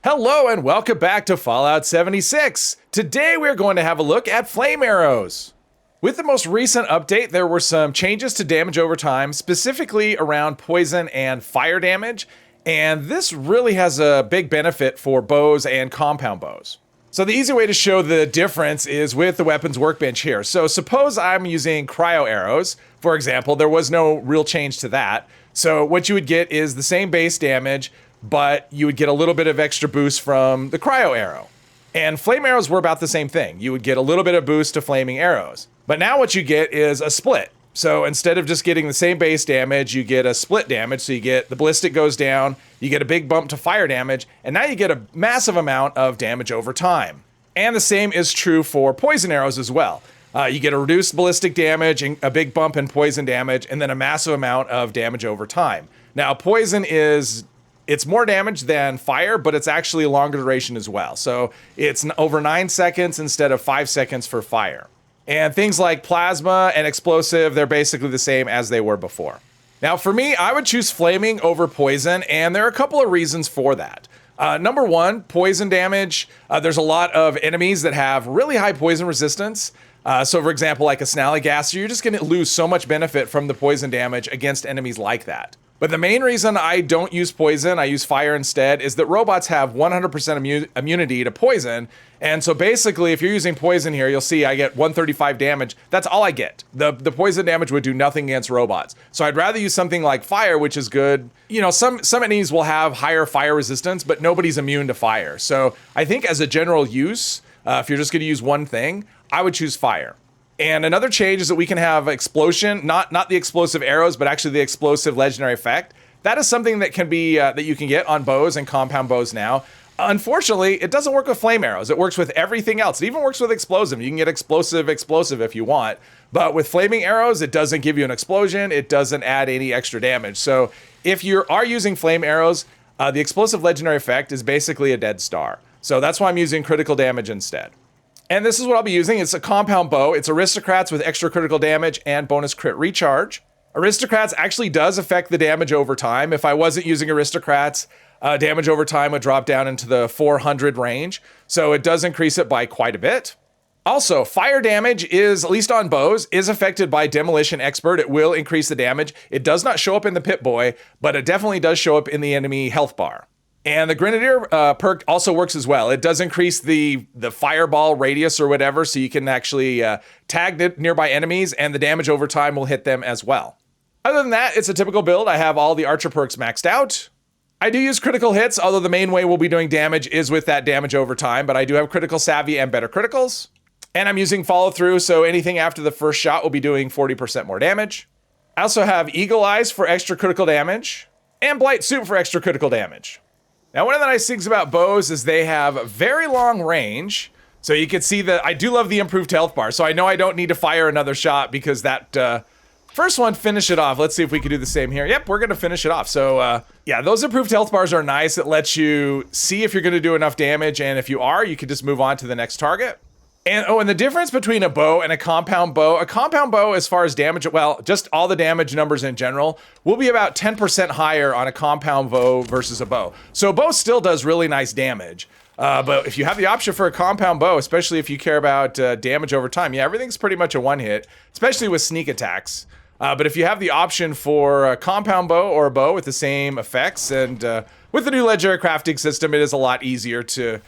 Hello and welcome back to Fallout 76. Today we're going to have a look at flame arrows. With the most recent update, there were some changes to damage over time, specifically around poison and fire damage, and this really has a big benefit for bows and compound bows. So the easy way to show the difference is with the weapons workbench here. So suppose I'm using cryo arrows, for example. There was no real change to that. So what you would get is the same base damage, but you would get a little bit of extra boost from the cryo arrow. And flame arrows were about the same thing. You would get a little bit of boost to flaming arrows. But now what you get is a split. So instead of just getting the same base damage, you get a split damage. So you get the ballistic goes down, you get a big bump to fire damage, and now you get a massive amount of damage over time. And the same is true for poison arrows as well. You get a reduced ballistic damage, and a big bump in poison damage, and then a massive amount of damage over time. Now poison it's more damage than fire, but it's actually a longer duration as well. So it's over 9 seconds instead of 5 seconds for fire. And things like plasma and explosive, they're basically the same as they were before. Now for me, I would choose flaming over poison, and there are a couple of reasons for that. Number one, poison damage. There's a lot of enemies that have really high poison resistance. So for example, like a Snallygaster, you're just gonna lose so much benefit from the poison damage against enemies like that. But the main reason I don't use poison, I use fire instead, is that robots have 100% immunity to poison. And so basically, if you're using poison here, you'll see I get 135 damage. That's all I get. The poison damage would do nothing against robots. So I'd rather use something like fire, which is good. You know, some enemies will have higher fire resistance, but nobody's immune to fire. So I think as a general use, if you're just gonna use one thing, I would choose fire. And another change is that we can have explosion, not the explosive arrows, but actually the explosive legendary effect. That is something that can be that you can get on bows and compound bows now. Unfortunately, it doesn't work with flame arrows. It works with everything else. It even works with explosive. You can get explosive if you want. But with flaming arrows, it doesn't give you an explosion. It doesn't add any extra damage. So if you are using flame arrows, the explosive legendary effect is basically a dead star. So that's why I'm using critical damage instead. And this is what I'll be using. It's a compound bow. It's Aristocrats with extra critical damage and bonus crit recharge. Aristocrats actually does affect the damage over time. If I wasn't using Aristocrats, damage over time would drop down into the 400 range. So it does increase it by quite a bit. Also, fire damage is, at least on bows, is affected by Demolition Expert. It will increase the damage. It does not show up in the Pip-Boy, but it definitely does show up in the enemy health bar. And the Grenadier perk also works as well. It does increase the fireball radius or whatever, so you can actually tag nearby enemies, and the damage over time will hit them as well. Other than that, it's a typical build. I have all the archer perks maxed out. I do use critical hits, although the main way we'll be doing damage is with that damage over time, but I do have critical savvy and better criticals. And I'm using follow through, so anything after the first shot will be doing 40% more damage. I also have Eagle Eyes for extra critical damage, and Blight Suit for extra critical damage. Now, one of the nice things about bows is they have very long range. So you can see that I do love the improved health bar. So I know I don't need to fire another shot because that first one finished it off. Let's see if we can do the same here. Yep, we're gonna finish it off. So yeah, those improved health bars are nice. It lets you see if you're gonna do enough damage. And if you are, you can just move on to the next target. And the difference between a bow and a compound bow, as far as damage, well, just all the damage numbers in general, will be about 10% higher on a compound bow versus a bow. So a bow still does really nice damage. But if you have the option for a compound bow, especially if you care about damage over time, yeah, everything's pretty much a one hit, especially with sneak attacks. But if you have the option for a compound bow or a bow with the same effects, and with the new legendary crafting system, it is a lot easier to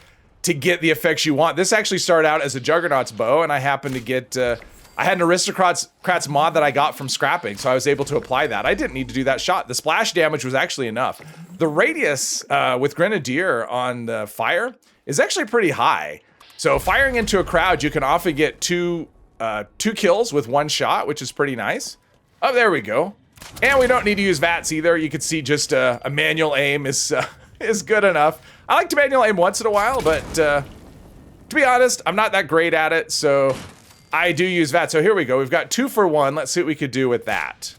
get the effects you want. This actually started out as a Juggernaut's bow, and I happened to get, I had an Aristocrats mod that I got from scrapping, so I was able to apply that. I didn't need to do that shot. The splash damage was actually enough. The radius with Grenadier on the fire is actually pretty high. So firing into a crowd, you can often get two kills with one shot, which is pretty nice. Oh, there we go. And we don't need to use VATS either. You can see just a manual aim is good enough. I like to manual aim once in a while, but to be honest, I'm not that great at it, so I do use VATS. So here we go. We've got 2 for 1. Let's see what we could do with that.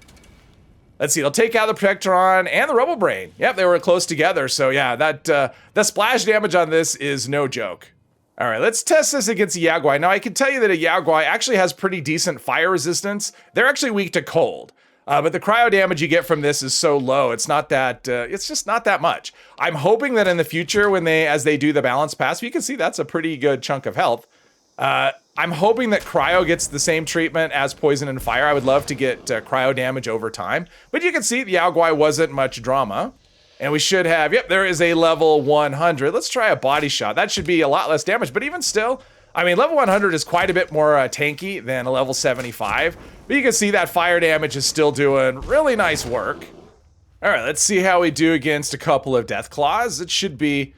Let's see. It'll take out the Protectron and the Rebel Brain. Yep, they were close together. So yeah, the splash damage on this is no joke. All right, let's test this against a Yaguai. Now, I can tell you that a Yaguai actually has pretty decent fire resistance. They're actually weak to cold. But the cryo damage you get from this is so low. It's not that, it's just not that much. I'm hoping that in the future, as they do the balance pass, you can see that's a pretty good chunk of health. I'm hoping that cryo gets the same treatment as poison and fire. I would love to get cryo damage over time. But you can see the Yao Guai wasn't much drama. And we should have, yep, there is a level 100. Let's try a body shot. That should be a lot less damage, but even still, I mean, level 100 is quite a bit more tanky than a level 75, but you can see that fire damage is still doing really nice work. All right, let's see how we do against a couple of Death Claws. It should be,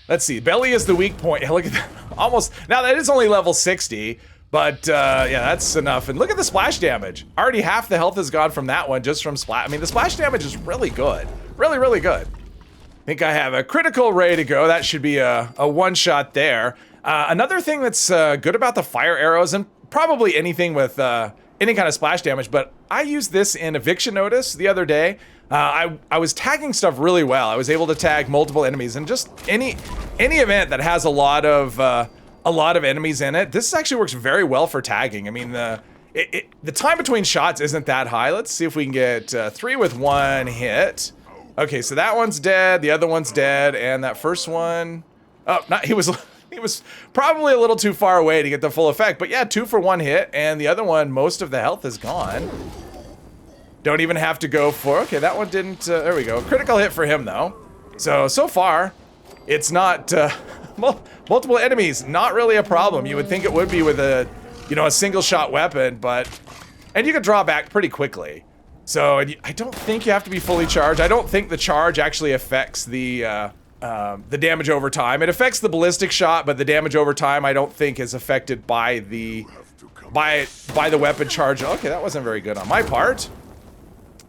let's see, belly is the weak point. Look at that, almost, now that is only level 60, but yeah, that's enough. And look at the splash damage. Already half the health has gone from that one just from splash. I mean, the splash damage is really good, really, really good. I think I have a critical ready to go. That should be a one shot there. Another thing that's good about the fire arrows, and probably anything with any kind of splash damage, but I used this in Eviction Notice the other day. I was tagging stuff really well. I was able to tag multiple enemies, and just any event that has a lot of enemies in it, this actually works very well for tagging. I mean, the time between shots isn't that high. Let's see if we can get 3 with 1 hit. Okay, so that one's dead, the other one's dead, and that first one, oh, he was probably a little too far away to get the full effect, but yeah, 2 for 1 hit, and the other one, most of the health is gone. Don't even have to go for, okay, that one didn't, there we go. Critical hit for him, though. So far, it's not, multiple enemies, not really a problem. You would think it would be with a single shot weapon, and you can draw back pretty quickly. So I don't think you have to be fully charged. I don't think the charge actually affects the damage over time. It affects the ballistic shot, but the damage over time I don't think is affected by the weapon charge. Okay, that wasn't very good on my part.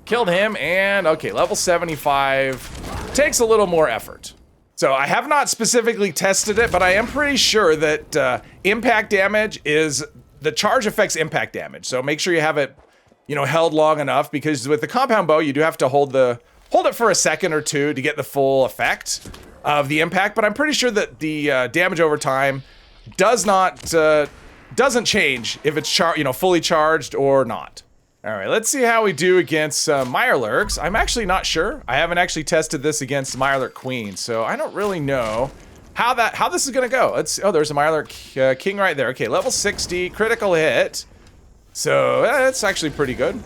Killed him, and okay, level 75 takes a little more effort. So I have not specifically tested it, but I am pretty sure that impact damage is, the charge affects impact damage. So make sure you have it held long enough, because with the compound bow, you do have to hold it for a second or two to get the full effect of the impact. But I'm pretty sure that the damage over time doesn't change if it's fully charged or not. All right, let's see how we do against Mirelurks. I'm actually not sure. I haven't actually tested this against Mirelurk Queen, so I don't really know how this is gonna go. Oh, there's a Mirelurk King right there. Okay, level 60, critical hit. So that's actually pretty good.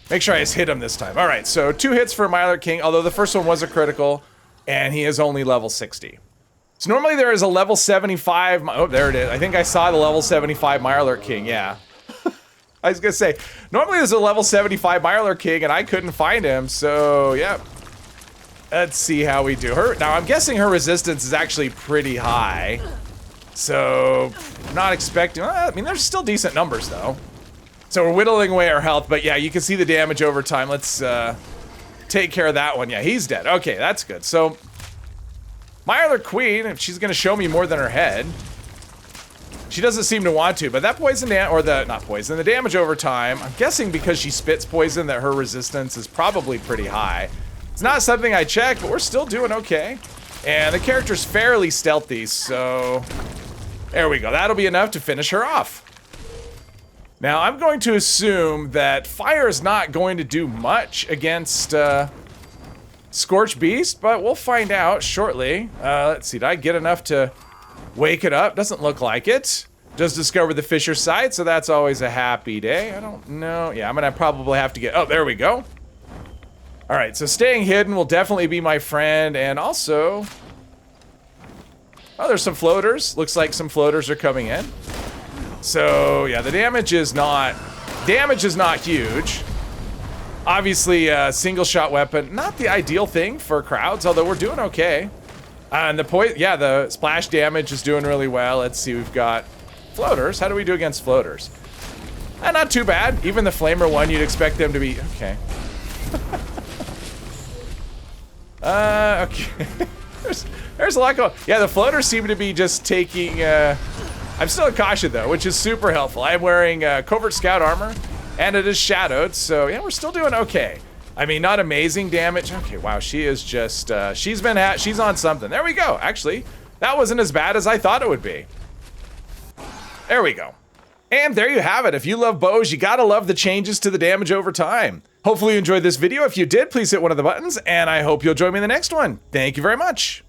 Make sure I just hit him this time. All right, so 2 hits for Mirelurk King, although the first one was a critical, and he is only level 60. So normally there is a level 75, oh, there it is. I think I saw the level 75 Mirelurk King, yeah. I was gonna say, normally there's a level 75 Mirelurk King, and I couldn't find him, so yeah. Let's see how we do. Now, I'm guessing her resistance is actually pretty high. So, I'm not expecting, I mean, there's still decent numbers, though. So we're whittling away our health, but yeah, you can see the damage over time. Let's take care of that one. Yeah, he's dead. Okay, that's good. So, Mirelurk Queen, if she's gonna show me more than her head. She doesn't seem to want to, but that poison, the damage over time, I'm guessing because she spits poison that her resistance is probably pretty high. It's not something I checked, but we're still doing okay. And the character's fairly stealthy, so there we go. That'll be enough to finish her off. Now, I'm going to assume that fire is not going to do much against Scorched Beast, but we'll find out shortly. Let's see, did I get enough to wake it up? Doesn't look like it. Just discovered the Fissure Site, so that's always a happy day. I don't know. Yeah, I'm gonna probably have to get, oh, there we go. All right, so staying hidden will definitely be my friend, and also, oh, there's some floaters. Looks like some floaters are coming in. So yeah, the damage is not huge. Obviously, single shot weapon, not the ideal thing for crowds, although we're doing okay. And the splash damage is doing really well. Let's see, we've got floaters. How do we do against floaters? Not too bad. Even the flamer one, you'd expect them to be, okay. Okay. there's a lot going. Yeah, the floaters seem to be just taking, I'm still in caution though, which is super helpful. I'm wearing Covert Scout armor, and it is shadowed, so yeah, we're still doing okay. I mean, not amazing damage. Okay, wow, she is just, she's on something. There we go. Actually, that wasn't as bad as I thought it would be. There we go. And there you have it. If you love bows, you gotta love the changes to the damage over time. Hopefully you enjoyed this video. If you did, please hit one of the buttons, and I hope you'll join me in the next one. Thank you very much.